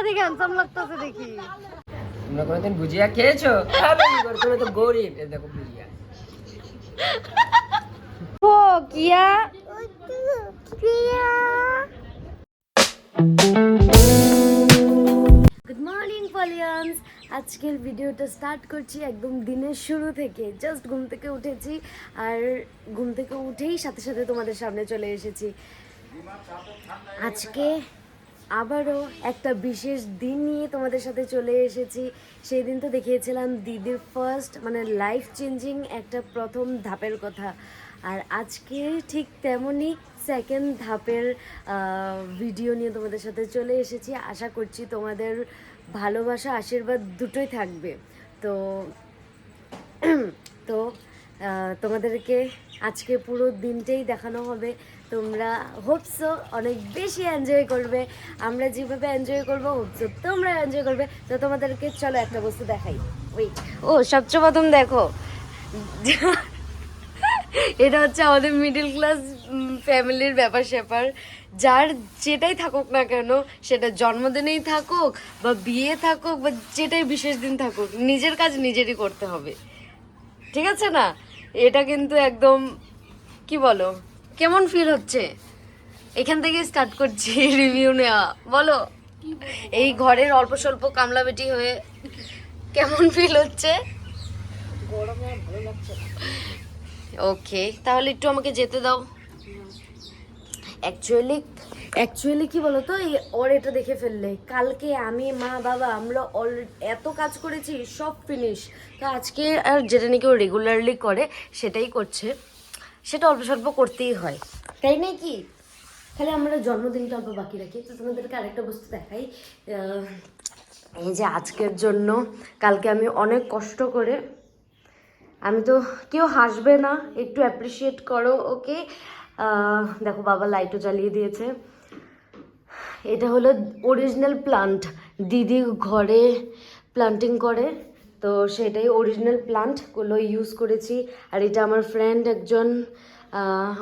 দেখে হ্যান্ডসাম লাগতেছে দেখি। তোমরা কোনোদিন ভুজিয়া খেয়েছো? তুমি তো গরিব। এই দেখো ভুজিয়া। ও কিয়া গুড মর্নিং পলিয়ান্স। আজকের ভিডিওটা স্টার্ট করছি একদম দিনের শুরু থেকে। জাস্ট ঘুম থেকে উঠেছি, আর ঘুম থেকে উঠেই সাথে সাথে তোমাদের সামনে চলে এসেছি। আজকে আবারও একটা বিশেষ দিন নিয়ে তোমাদের সাথে চলে এসেছি। সেই দিন তো দেখিয়েছিলাম দিদির ফার্স্ট মানে লাইফ চেঞ্জিং একটা প্রথম ধাপের কথা, আর আজকে ঠিক তেমনই সেকেন্ড ধাপের ভিডিও নিয়ে তোমাদের সাথে চলে এসেছি। আশা করছি তোমাদের ভালোবাসা আশীর্বাদ দুটোই থাকবে। তো তো তোমাদেরকে আজকে পুরো দিনটাই দেখানো হবে। তোমরা হোপসো অনেক বেশি এনজয় করবে, আমরা যেভাবে এনজয় করবো হোপসো তোমরা এনজয় করবে। তো তোমাদেরকে চলো একটা বস্তু দেখাই। ওয়েট, ও সবচেয়ে প্রথম দেখো, এটা হচ্ছে আমাদের মিডল ক্লাস ফ্যামিলির ব্যাপার স্যাপার। যার যেটাই থাকুক না কেন, সেটা জন্মদিনেই থাকুক বা বিয়ে থাকুক বা যেটাই বিশেষ দিন থাকুক, নিজের কাজ নিজেরই করতে হবে, ঠিক আছে না? এটা কিন্তু একদম কি বলো, কেমন ফিল হচ্ছে এখান থেকে স্টার্ট করছি রিভিউ নেওয়া। বলো, এই ঘরের অল্প স্বল্প কামলা বেটি হয়ে কেমন ফিল হচ্ছে? গরমে ভালো লাগছে। ওকে, তাহলে একটু আমাকে যেতে দাও। অ্যাকচুয়ালি কি বলতো, এই ওর এটা দেখে ফেললে কালকে আমি মা বাবা আমরা এত কাজ করেছি, সব ফিনিশ। তো আজকে আর যেটা নাকি ও রেগুলারলি করে সেটাই করছে, সেটা অল্প স্বল্প করতেই হয়, তাই নাকি? খালি আমরা জন্মদিনটা অল্প বাকি রাখি। তো তোমাদেরকে আরেকটা বস্তু দেখাই। এই যে আজকের জন্য কালকে আমি অনেক কষ্ট করে, আমি তো কেউ হাসবে না, একটু অ্যাপ্রিসিয়েট করো ওকে। দেখো বাবা লাইটও জ্বালিয়ে দিয়েছে। এটা হলো অরিজিনাল প্লান্ট, দিদি ঘরে প্লান্টিং করে, তো সেটাই অরিজিনাল প্লান্টগুলো ইউজ করেছি। আর এটা আমার ফ্রেন্ড একজন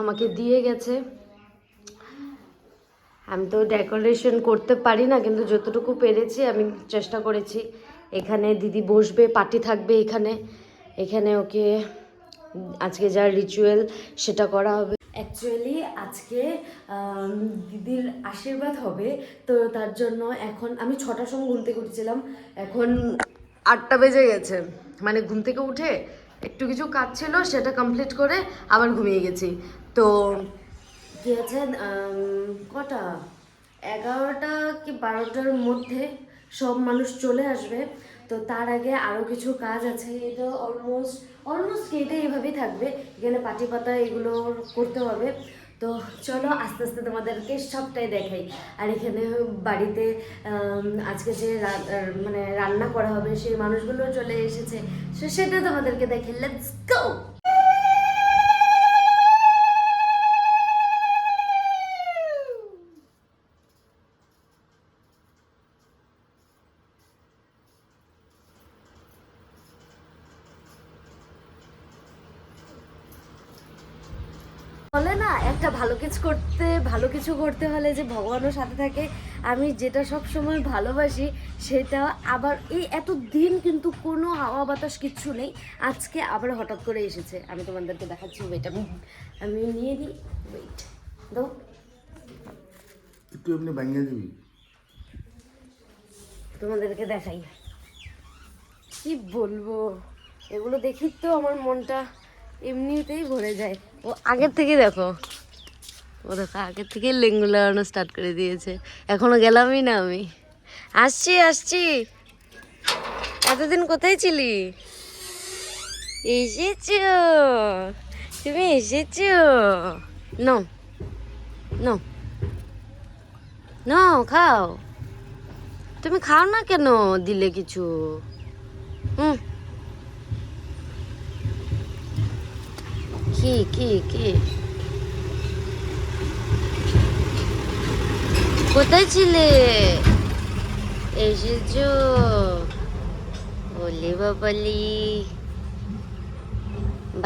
আমাকে দিয়ে গেছে। আমি তো ডেকোরেশন করতে পারি না, কিন্তু যতটুকু পেরেছি আমি চেষ্টা করেছি। এখানে দিদি বসবে, পার্টি থাকবে এখানে, এখানে ওকে আজকে যা রিচুয়াল সেটা করা হবে। অ্যাকচুয়ালি আজকে দিদির আশীর্বাদ হবে, তো তার জন্য এখন আমি 6টার সময় ঘুম থেকে উঠেছিলাম, এখন 8টা বেজে গেছে। মানে ঘুম থেকে উঠে একটু কিছু কাজ ছিল সেটা কমপ্লিট করে আবার ঘুমিয়ে গেছি। তো কি আছে, কটা 11টা কি 12টার মধ্যে সব মানুষ চলে আসবে। তো তার আগে আরও কিছু কাজ আছে। এটা অলমোস্ট কেটে এইভাবেই থাকবে, এখানে পাটি পাতা এগুলো করতে হবে। তো চলো আস্তে আস্তে তোমাদেরকে সবটাই দেখাই। আর এখানে বাড়িতে আজকে যে মানে রান্না করা হবে সেই মানুষগুলো চলে এসেছে, সেটা তোমাদেরকে দেখে লেটস গো। বলে না, একটা ভালো কিছু করতে হলে যে ভগবানের সাথে থাকে। আমি যেটা সব সময় ভালোবাসি সেটা আবার এই এত দিন কিন্তু কোনো হাওয়া বাতাস কিচ্ছু নেই, আজকে আবার হঠাৎ করে এসেছে। আমি তোমাদেরকে দেখাচ্ছি, ওয়েট আমি নিয়ে নিই, ওয়েট দাও একটু এমনি ভাঙিয়ে দিবি। তোমাদেরকে দেখাই, কি বলবো, এগুলো দেখি তো আমার মনটা এমনিতেই ভরে যায়। ও আগের থেকে দেখো, ও দেখো আগের থেকে লেঙ্গু লাগানো স্টার্ট করে দিয়েছে, এখনো গেলামই না আমি। আসছি। এতদিন কোথায় ছিলি? এসেছ, তুমি এসেছ। নো নো নো, খাও। তুমি খাও না কেন, দিলে কিছু? কি কোথায় ছিলে? এসেছো? ওলে বাবালি,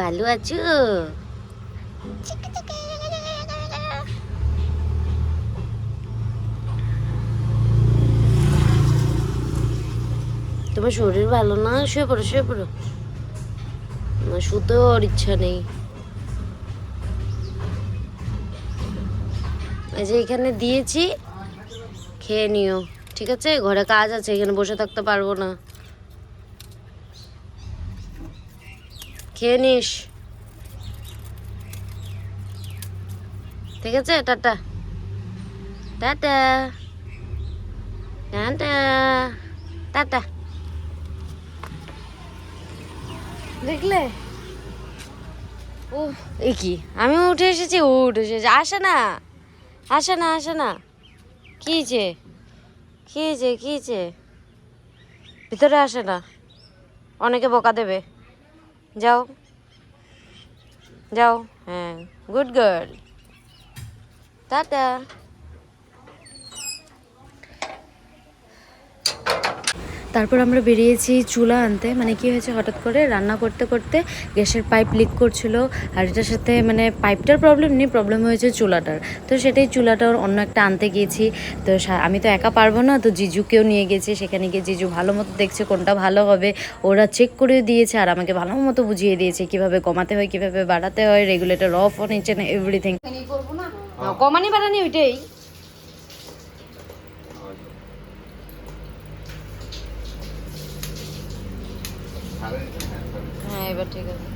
ভালো আছো? তোমার শরীর ভালো না, শুয়ে পড়ো শুয়ে পড়ো। না শুতেও আর ইচ্ছা নেই। এই যে এখানে দিয়েছি, খেয়ে নিও, ঠিক আছে? ঘরে কাজ আছে, এখানে বসে থাকতে পারবো না। খেয়ে নিস, ঠিক আছে? Tata tata tata tata. দেখলে ও এ কি, আমি উঠে এসেছি, ও উঠে এসেছে। আসে না আসে না আসে না। কি যে ভিতরে আসে না, অনেকে বকা দেবে। যাও যাও, হ্যাঁ গুড গার্ল, টাটা। তারপর আমরা বেরিয়েছি চুলা আনতে। মানে কি হয়েছে, হঠাৎ করে রান্না করতে করতে গ্যাসের পাইপ লিক করছিল। আর এটার সাথে মানে পাইপটার প্রবলেম নেই, প্রবলেম হয়েছে চুলাটার। তো সেটাই চুলাটার অন্য একটা আনতে গিয়েছি। তো আমি তো একা পারবো না, তো জিজুকেও নিয়ে গেছি। সেখানে গিয়ে জিজু ভালো মতো দেখছে কোনটা ভালো হবে, ওরা চেক করে দিয়েছে আর আমাকে ভালো মতো বুঝিয়ে দিয়েছে কীভাবে কমাতে হয়, কীভাবে বাড়াতে হয়, regulator off on each and everything. কমানি বাড়ানি ওইটাই। হ্যাঁ এবার ঠিক আছে।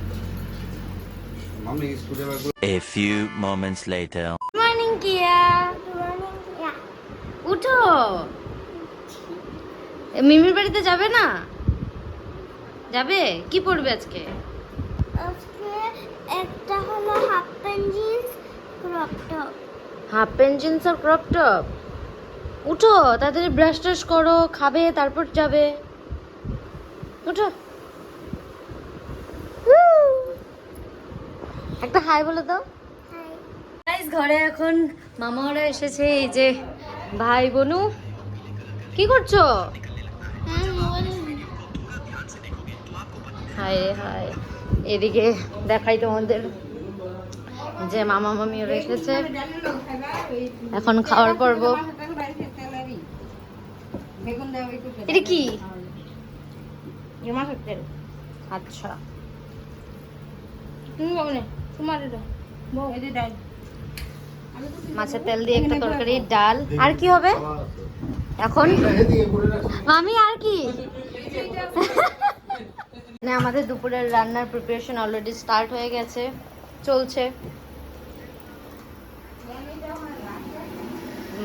A few moments later. Morning Kiya, উঠো। মিমির বাড়িতে যাবে না? যাবে? কি পরবে আজকে? আজকে একটা হলো half pant jeans crop top. Half pant jeans আর ক্রপ টপ। উঠো তাড়াতাড়ি, ব্রাশ টাশ করো, খাবে, তারপর যাবে। উঠো, একটা হাই বলে দাও। গাইস ঘরে এখন মামারা এসেছে, এই যে ভাই বোনু। কি করছো? হাই হাই, এদিকে দেখাই তোমাদের যে মামা মামিও এসেছে, এখন খাওয়ার পর্ব। এটা কি? আচ্ছা মাছের তেল দিয়ে একটা তরকারি, ডাল, আর কি হবে এখন মামি? আর কি? মানে আমাদের দুপুরের রান্নার প্রিপারেশন অলরেডি স্টার্ট হয়ে গেছে, চলছে।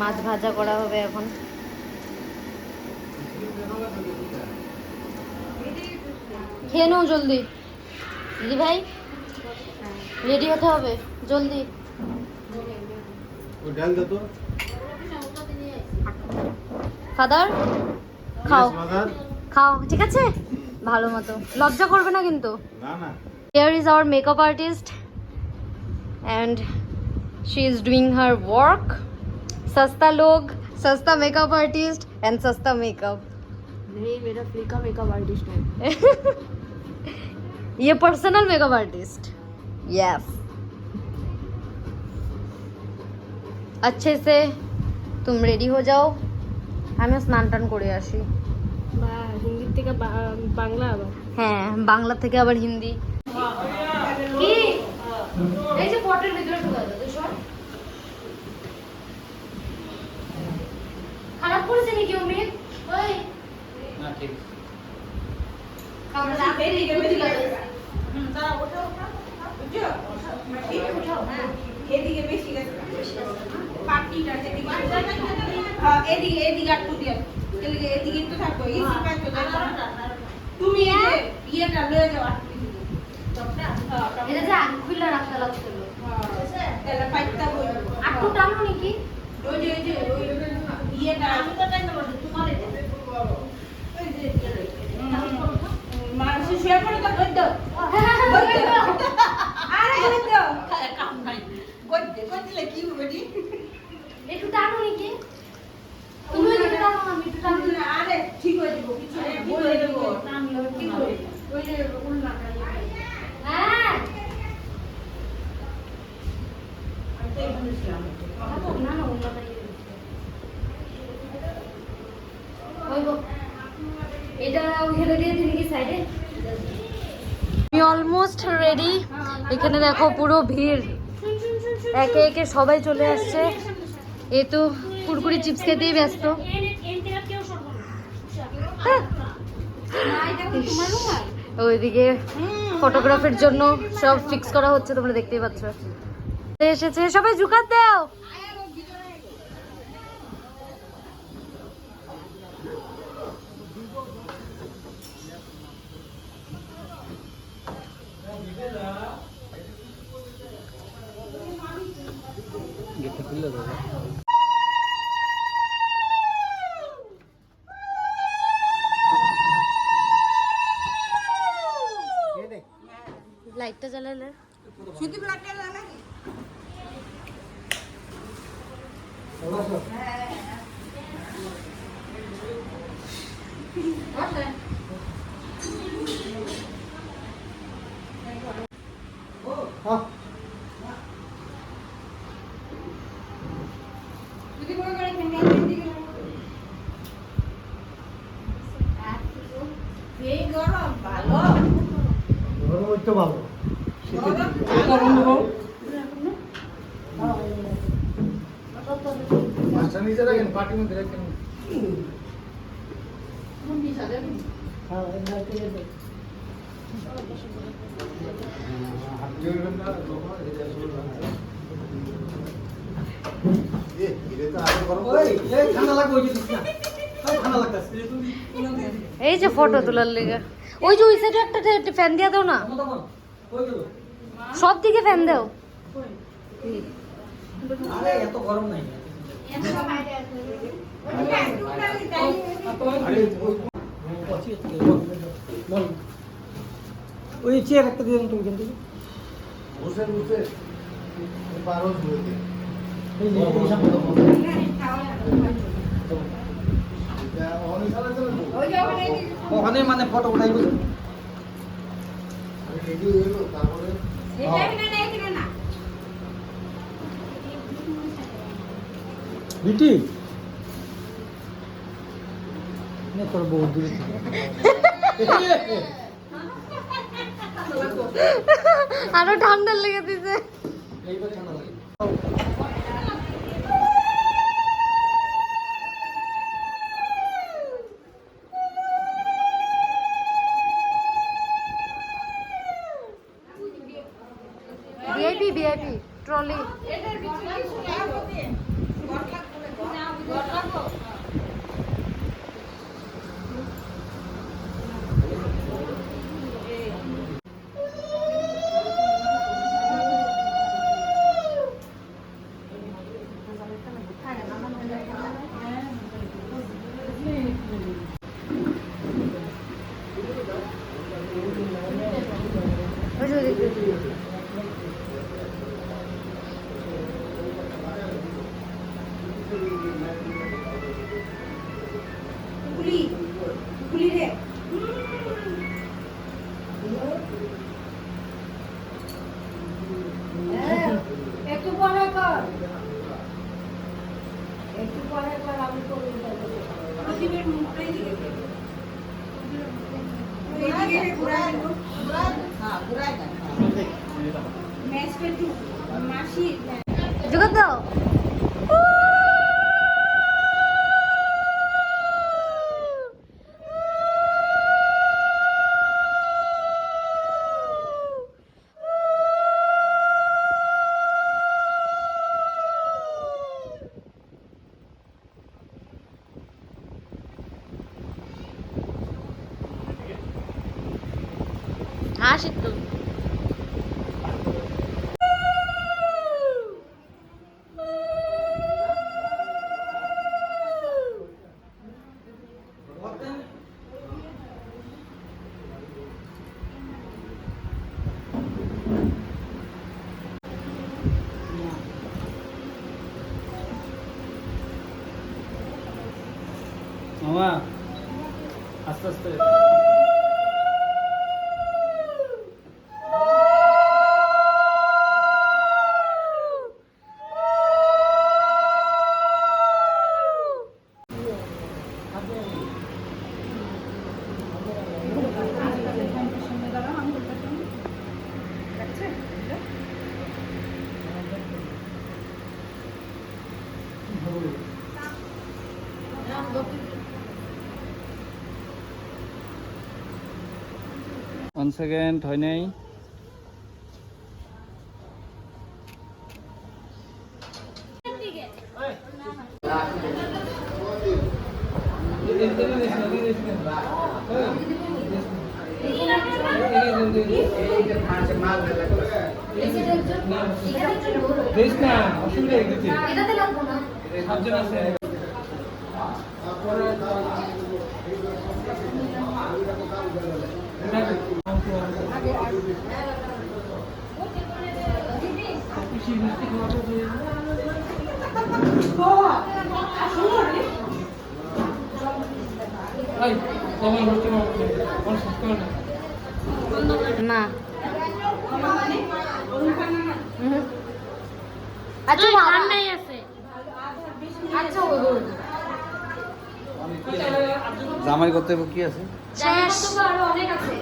মাছ ভাজা করা হবে এখন। খেয়ে নাও জলদি দিদি ভাই, রেডি হতে হবে জলদি। ফাদার খাও খাও, ঠিক আছে? ভালো মতো, লজ্জা করবে না কিন্তু। Here is our makeup artist and she is doing her work. सस्ता लोग, सस्ता makeup artist and सस्ता makeup. नहीं, मेरा फीका मेकअप आर्टिस्ट है। ये पर्सनल मेकअप आर्टिस्ट। यस, अच्छे से तुम रेडी हो जाओ, আমি স্নান টান করে আসি। হিন্দি থেকে বাংলা আবার, হ্যাঁ বাংলা থেকে আবার হিন্দি। কি এই যে পটের ভিতরে ঢুকা দাও, সর। খারাপ করেছে নাকি অমিত? ওই না ঠিক খাবার রাতে দিকে বুঝি লাগে। দাঁড়া, ওঠো ওঠো বুঝছো, ওঠো এদিকে বেশি গেছে, পাটিটা এদিকে, হ্যাঁ এদিকে এদিকে একটু দিয়ে, এদিকে এদিকে একটু থাকো, এই সিপাই তো দাও। তুমি এই ইয়েটা লয়ে যাও টপটা, হ্যাঁ এটা যে আগে খুলে রাখতে লাগছিল, হ্যাঁ তাহলে পাইতা বই একটু টানো নাকি, ওই যে ওই ইয়েটা আমি তো টাইম দেব তোমার, এটা ওই যে মানুষ শুয়ে পড়ে তো গদ্দ আরে গদ্দ কাম নাই, গদ্দ গদ্দলে কি হবে নি, একটু টানো নাকি, তুমি একটু টানো, আমি একটু টানো না। আরে ঠিক হয়ে যাবে, কিছু বলে দেব, টানলে ঠিক হয়ে যাবে, ওই যে উল্লাটা। হ্যাঁ আমি তো বলেছিলাম না না উল্লাটা ওই গো এটা ওখানে দিয়ে দিবি কি সাইডে? আমি অলমোস্ট রেডি। এখানে দেখো পুরো ভিড়, একে একে সবাই চলে আসছে। এ তো কুরকুরি চিপস খেতেই ব্যস্ত। ওইদিকে ফটোগ্রাফের জন্য সব ফিক্স করা হচ্ছে, তোমরা দেখতেই পাচ্ছ। এসেছে সবাই, জুকাত দাও। লাইটটা জ্বালালে মাছটা নিচে রাখেন, পাটির মধ্যে রাখেন। এই যে ফটো তোলার লেগে, ওই যে ওই সাইডে একটা ফ্যান দিয়া দাও না, সব দিকে ফ্যান দাও। এত গরম নাই। ওই চেয়ার একটা দিয়ে তুমি কিন্তু বসে বসে পারো শুয়ে ওখানে মানে ফটো উঠাই বলছো তারপরে বিটি নে তোর বহুত দূরে আরো ঠান্ডা লেগে দিছে। এইবার ঠান্ডা লাগে। VIP VIP trolley. একটু পরে কর, একটু পরে কর, আমি করে দেবো। প্রদীপের মুখটাই দিকে দেবো। এইদিকে ঘুরায় দেবো। হ্যাঁ, ঘুরায় দেন। ম্যাচটা একটু মাসি জুগাত দাও। হাস একটু। মামা আস্তে আস্তে 1 সেকেন্ড হয় নাই। না আচ্ছা ঠান্ডাই আছে। আচ্ছা জামাই করতে কি আছে? অনেক আছে।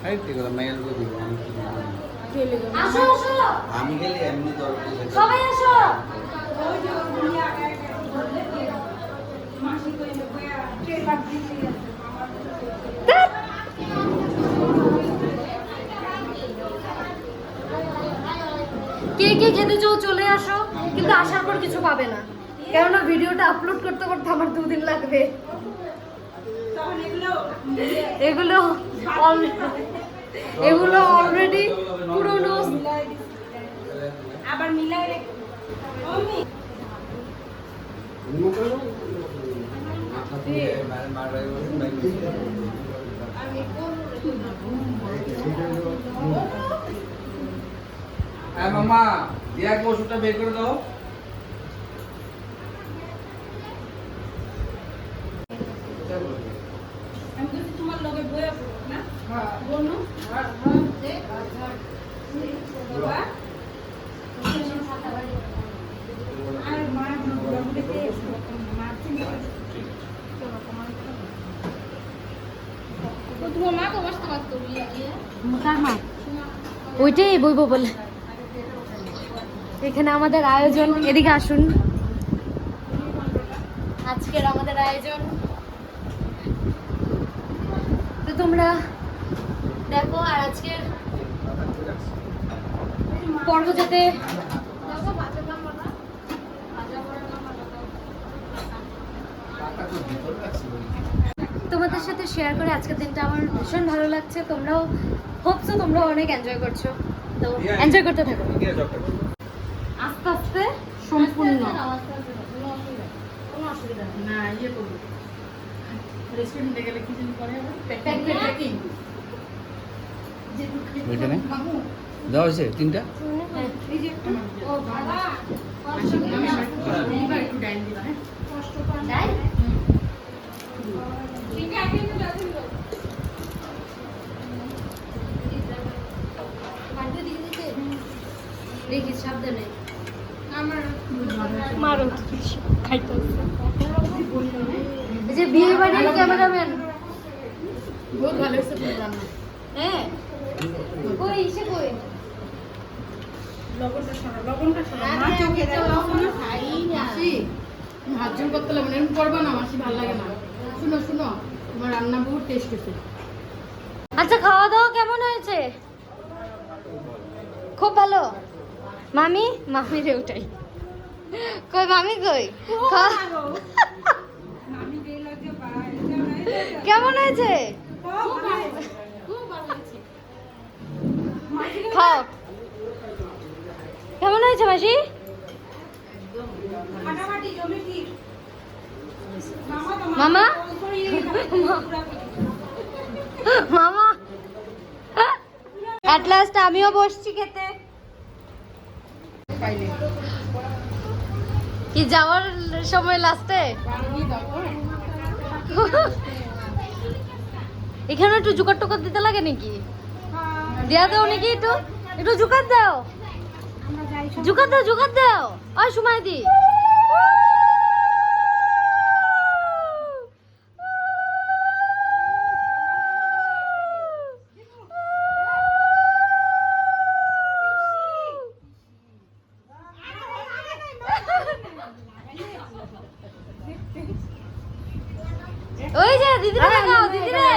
এই ঠিক আছে, মেল করে দিব। আসো আসো আমি গেলে এমনি দরকার সবাই আসো। কে কে খেতে চাও চলে আসো, কিন্তু আসার পর কিছু পাবে না, কেননা ভিডিওটা আপলোড করতে করতে আমার 2 দিন লাগবে। এগুলো এগুলো অলরেডি পুরনো। আবার মিলাই রে মামা দিয়া ওষুধটা বের করে দাও। আমি তো তোমার লগে বইয়া পড়ব না। হ্যাঁ বলনো। হ্যাঁ বাবা আর মা বলতে মারছিস তো তোমার মা কো বসতে পারতো গিয়ে কার মা? ওইটাই বইব বলে। এখানে আমাদের আয়োজন, এদিকে আসুন। আজকের আমাদের আয়োজন তো তোমরা দেখো, আর আজকের পর্ব যাতে তোমাদের সাথে শেয়ার করে আজকের দিনটা আমার ভীষণ ভালো লাগছে। তোমরাও হোপসো তোমরাও অনেক এনজয় করছো, তো এনজয় করতে থাকো আস্তে আস্তে সম্পূর্ণ। কোনো অসুবিধা না, ইয়ে করবো রেস্টুরেন্টে গেলে কি জিনিস করে ওইখানে দেওয়া হয়েছে 3টা। একটু ডাইন দিবা, হ্যাঁ ডাইন দেখি সাবধানে মারো খাইতে। এই যে বিয়ে বাড়ির ক্যামেরাম্যান বহুত ভালো হয়েছে রান্না। হ্যাঁ কই ইসে কই লবণটা সরা লবণটা সরা মা চোখে দাও লবণ খাই না হাজুর করতে লাগে না, এরকম করবা না, মাসি ভালো লাগে না। শুনো শুনো, তোমার রান্না বহুত টেস্ট হয়েছে। আচ্ছা খাওয়া দাওয়া কেমন হয়েছে? খুব ভালো। মামি মামি রে ওটাই কই, মামি কই মামি দেই লাগে ভাই কেমন হয়েছে? খাও। কেমন হয়েছে মাসি? ফাটাফাটি জমি কি মামা মামা এট লাস্ট আমিও বসছি খেতে। কি যাওয়ার সময় লাস্টে এখানে একটু জোগাড় টোকার দিতে লাগে নাকি? দিয়া দাও নাকি, একটু একটু জোগাড় দাও, জোগাড় দাও, জোগাড় দাও। ওই সময় দি ওই যে দিদি দেখাও দিদি রে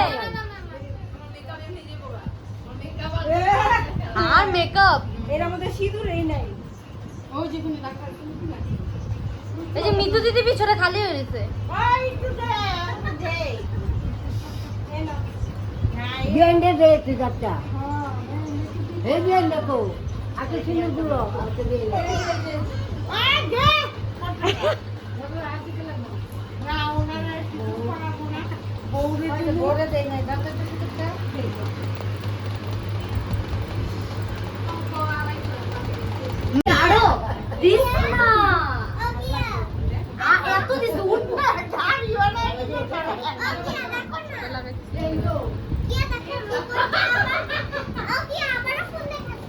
আর মেকআপ এর মধ্যে সিঁদুর এই নাই। ওই যেখানে ডাক্তার এই যে মিতু দিদি পিছনে খালি হয়ে গেছে বিয়ান্ডে দে তুই যাত্রা এই বিয়ান দেখো আগে সিঁদুর গুলো আগে দিয়ে এত দিস উঠবে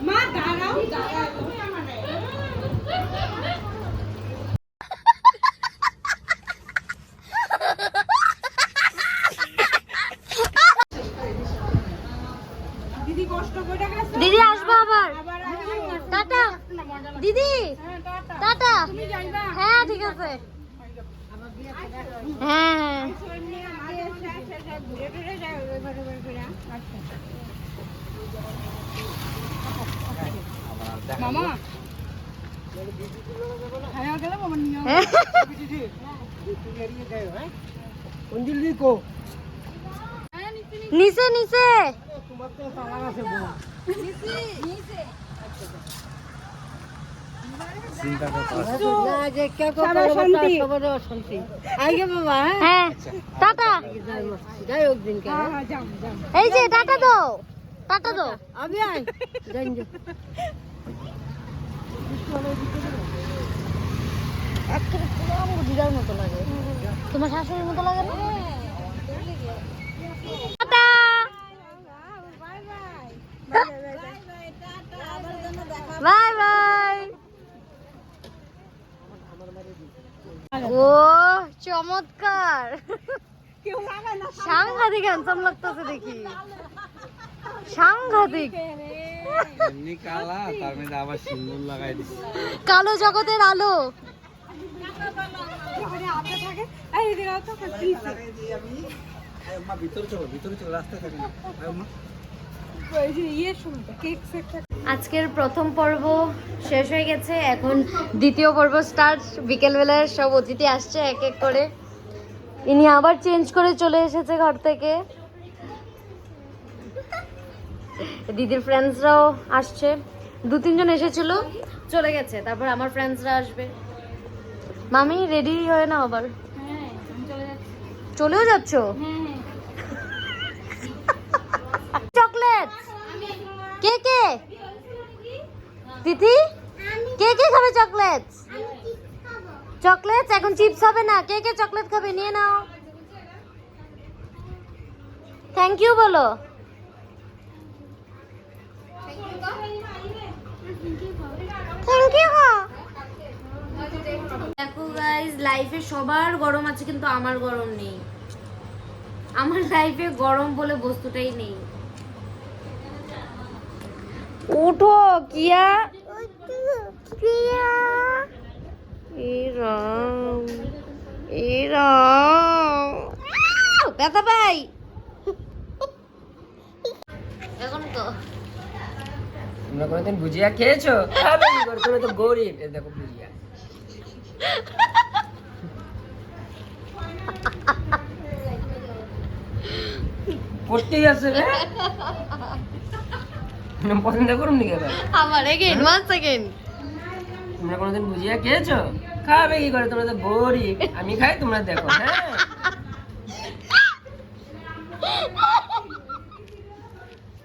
মা দাঁড়াও দাঁড়াও দিদি কষ্ট করে গেছে দিদি আসবো আবার টাটা দিদি টাটা হ্যাঁ ঠিক আছে হ্যাঁ হ্যাঁ মামা হ্যাঁ গেল মামা নিয়ে হ্যাঁ। নিচে নিচে হ্যাঁ টাটা এই যে টাটা দাও টাটা দাও দিদার মতো লাগে তোমার শাশুড়ির মতো লাগে না টাটা বাই বাই ও চমৎকার সাংঘাতিক হ্যান্ডসাম লাগতেছে দেখি সাংঘাতিক এমনি কালা তার মধ্যে আবার সিন্দুর লাগাই দিছে কালো জগতের আলো মা ভিতরে চলো রাস্তায় থাকি না মা আজকের প্রথম পর্ব শেষ হয়ে গেছে এখন দ্বিতীয় পর্ব স্টার্ট বিকেলবেলার সব অতিথি আসছে এক এক করে ইনি আবার চেঞ্জ করে চলে এসেছে ঘর থেকে দিদির ফ্রেন্ডসরাও আসছে 2-3 জন এসেছিল চলে গেছে তারপর আমার ফ্রেন্ডসরা আসবে মামি রেডি হয়ে না আবার চলেও যাচ্ছ চকলেট কে কে তিথি কে কে খাবে চকলেট চকলেট এখন চিপস হবে না কে কে চকলেট খাবে নিয়ে নাও থ্যাংক ইউ বলো থ্যাংক ইউ দেখো গাইস লাইফে সবার গরম আছে কিন্তু আমার গরম নেই আমার লাইফে গরম বলে বস্তুটাই নেই উঠো কিয়া ব্যথা পাই এখন তো তোমরা কোনোদিন ভুজিয়া খেয়েছো? খাবে কি করে? তোমরা তো গরিব। এই দেখো ভুজিয়া। পড়তেই আছে রে। আমি পছন্দ করুন নি এবার। আমার এগেইন ওয়ান সেকেন্ড তোমরা কোনোদিন ভুজিয়া খেয়েছো? খাবে কি করে? তোমরা তো গরিব। আমি খাই তোমরা দেখো, হ্যাঁ?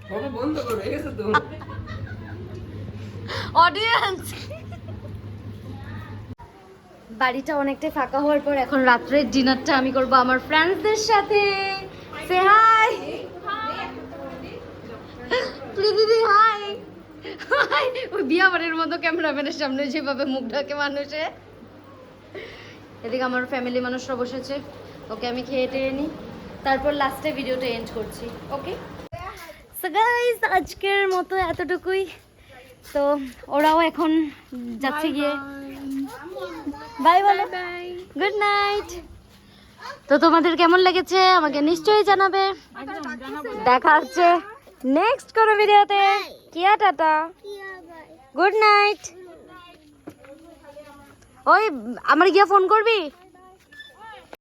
ফটো বন্ধ করো, হয়ে গেছে তো? অডিয়েন্স বাড়িটা অনেকটাই ফাঁকা হওয়ার পর এখন রাত্রের ডিনারটা আমি করব আমার ফ্রেন্ডসদের সাথে সে হাই দিদি হাই ওই বিয়া বাড়ির মতো ক্যামেরাম্যানের সামনে যেভাবে মুখ ঢাকে মানুষে এদিকে আমার ফ্যামিলি মানুষরা বসেছে ওকে আমি খেয়ে টেয়ে নিই তারপর লাস্টে ভিডিওটা এন্ড করছি ওকে সো গাইস আজকের মতো এতটুকুই তো ওরাও এখন যাচ্ছে গিয়ে বাই বলো গুড নাইট তো তোমাদের কেমন লেগেছে আমাকে নিশ্চয়ই জানাবে। দেখা হচ্ছে নেক্সট কোনো ভিডিওতে। কিয়া টাটা, গুড নাইট। ওই আমার গিয়ে ফোন করবি।